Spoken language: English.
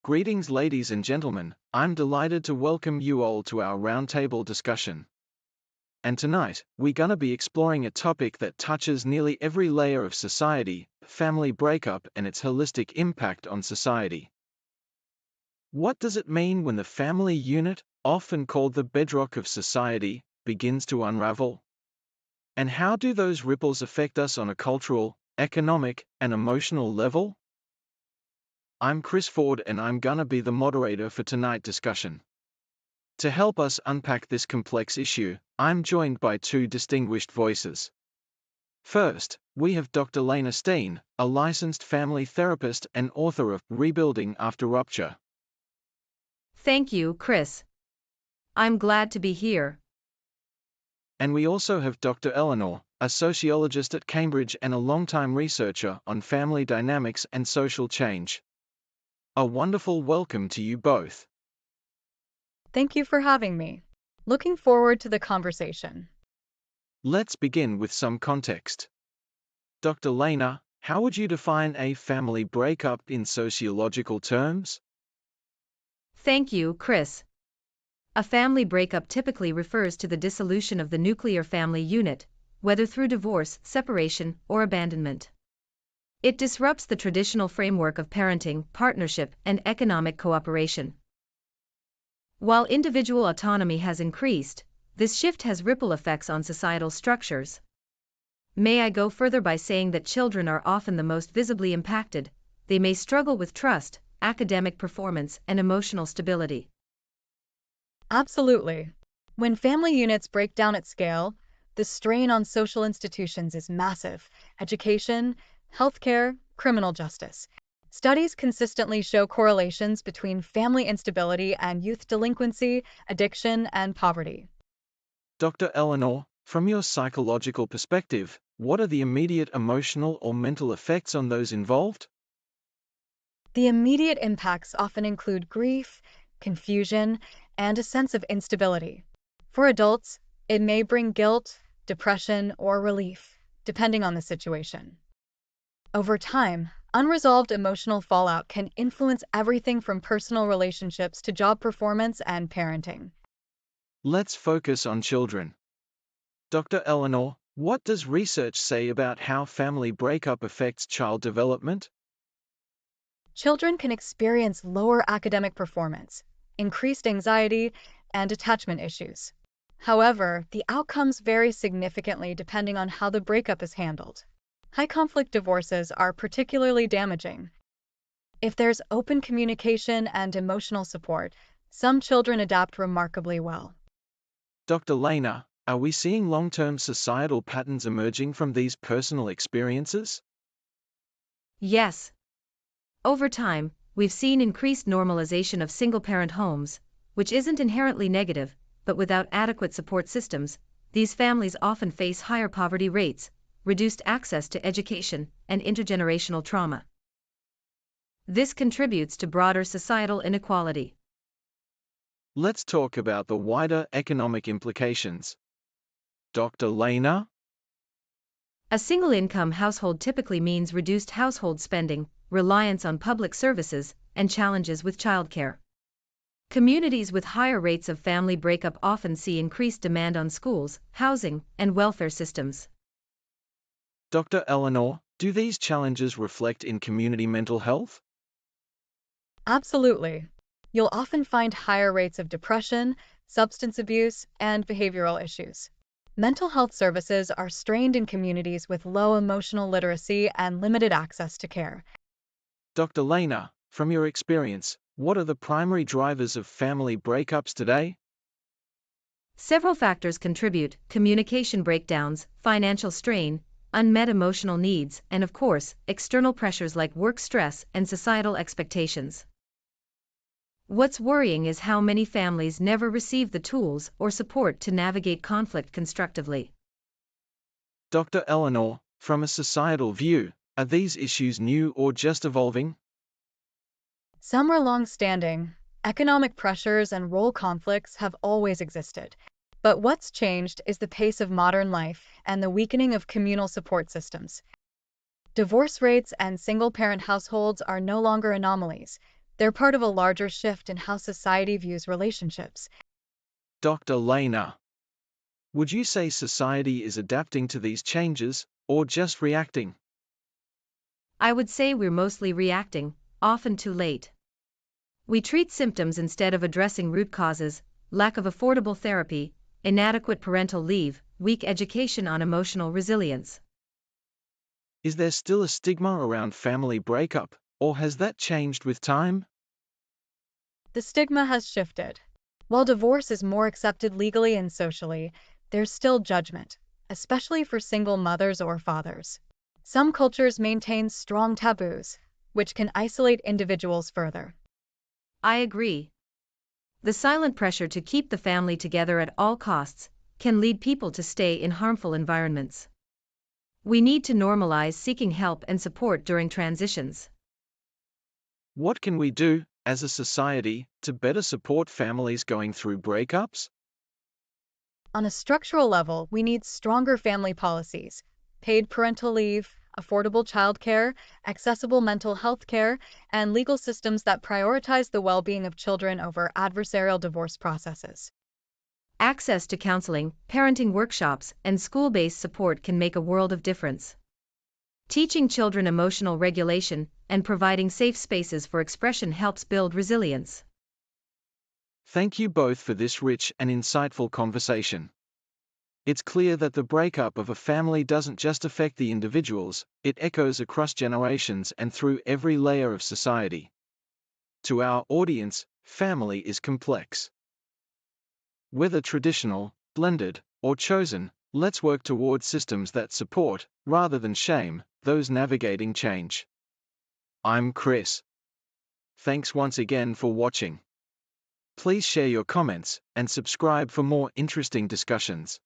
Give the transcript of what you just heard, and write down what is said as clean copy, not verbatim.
Greetings, ladies and gentlemen. I'm delighted to welcome you all to our roundtable discussion. And tonight, we're gonna be exploring a topic that touches nearly every layer of society: family breakup and its holistic impact on society. What does it mean when the family unit, often called the bedrock of society, begins to unravel? And how do those ripples affect us on a cultural, economic, and emotional level? I'm Chris Ford and I'm gonna be the moderator for tonight's discussion. To help us unpack this complex issue, I'm joined by two distinguished voices. First, we have Dr. Lena Steen, a licensed family therapist and author of Rebuilding After Rupture. Thank you, Chris. I'm glad to be here. And we also have Dr. Eleanor, a sociologist at Cambridge and a longtime researcher on family dynamics and social change. A wonderful welcome to you both. Thank you for having me. Looking forward to the conversation. Let's begin with some context. Dr. Lena, how would you define a family breakup in sociological terms? Thank you, Chris. A family breakup typically refers to the dissolution of the nuclear family unit, whether through divorce, separation, or abandonment. It disrupts the traditional framework of parenting, partnership, and economic cooperation. While individual autonomy has increased, this shift has ripple effects on societal structures. May I go further by saying that children are often the most visibly impacted. They may struggle with trust, academic performance, and emotional stability. Absolutely. When family units break down at scale, the strain on social institutions is massive: education, healthcare, criminal justice. Studies consistently show correlations between family instability and youth delinquency, addiction, and poverty. Dr. Eleanor, from your psychological perspective, what are the immediate emotional or mental effects on those involved? The immediate impacts often include grief, confusion, and a sense of instability. For adults, it may bring guilt, depression, or relief, depending on the situation. Over time, unresolved emotional fallout can influence everything from personal relationships to job performance and parenting. Let's focus on children. Dr. Eleanor, what does research say about how family breakup affects child development? Children can experience lower academic performance, increased anxiety, and attachment issues. However, the outcomes vary significantly depending on how the breakup is handled. High-conflict divorces are particularly damaging. If there's open communication and emotional support, some children adapt remarkably well. Dr. Lena, are we seeing long-term societal patterns emerging from these personal experiences? Yes. Over time, we've seen increased normalization of single-parent homes, which isn't inherently negative, but without adequate support systems, these families often face higher poverty rates, reduced access to education, and intergenerational trauma. This contributes to broader societal inequality. Let's talk about the wider economic implications. Dr. Lena? A single-income household typically means reduced household spending, reliance on public services, and challenges with childcare. Communities with higher rates of family breakup often see increased demand on schools, housing, and welfare systems. Dr. Eleanor, do these challenges reflect in community mental health? Absolutely. You'll often find higher rates of depression, substance abuse, and behavioral issues. Mental health services are strained in communities with low emotional literacy and limited access to care. Dr. Lena, from your experience, what are the primary drivers of family breakups today? Several factors contribute: communication breakdowns, financial strain, unmet emotional needs, and of course, external pressures like work stress and societal expectations. What's worrying is how many families never receive the tools or support to navigate conflict constructively. Dr. Eleanor, from a societal view, are these issues new or just evolving? Some are long-standing. Economic pressures and role conflicts have always existed. But what's changed is the pace of modern life and the weakening of communal support systems. Divorce rates and single-parent households are no longer anomalies. They're part of a larger shift in how society views relationships. Dr. Lena, would you say society is adapting to these changes, or just reacting? I would say we're mostly reacting, often too late. We treat symptoms instead of addressing root causes: lack of affordable therapy, inadequate parental leave, weak education on emotional resilience. Is there still a stigma around family breakup, or has that changed with time? The stigma has shifted. While divorce is more accepted legally and socially, there's still judgment, especially for single mothers or fathers. Some cultures maintain strong taboos, which can isolate individuals further. I agree. The silent pressure to keep the family together at all costs can lead people to stay in harmful environments. We need to normalize seeking help and support during transitions. What can we do, as a society, to better support families going through breakups? On a structural level, we need stronger family policies, paid parental leave, affordable childcare, accessible mental health care, and legal systems that prioritize the well-being of children over adversarial divorce processes. Access to counseling, parenting workshops, and school-based support can make a world of difference. Teaching children emotional regulation and providing safe spaces for expression helps build resilience. Thank you both for this rich and insightful conversation. It's clear that the breakup of a family doesn't just affect the individuals, it echoes across generations and through every layer of society. To our audience, family is complex. Whether traditional, blended, or chosen, let's work toward systems that support, rather than shame, those navigating change. I'm Chris. Thanks once again for watching. Please share your comments and subscribe for more interesting discussions.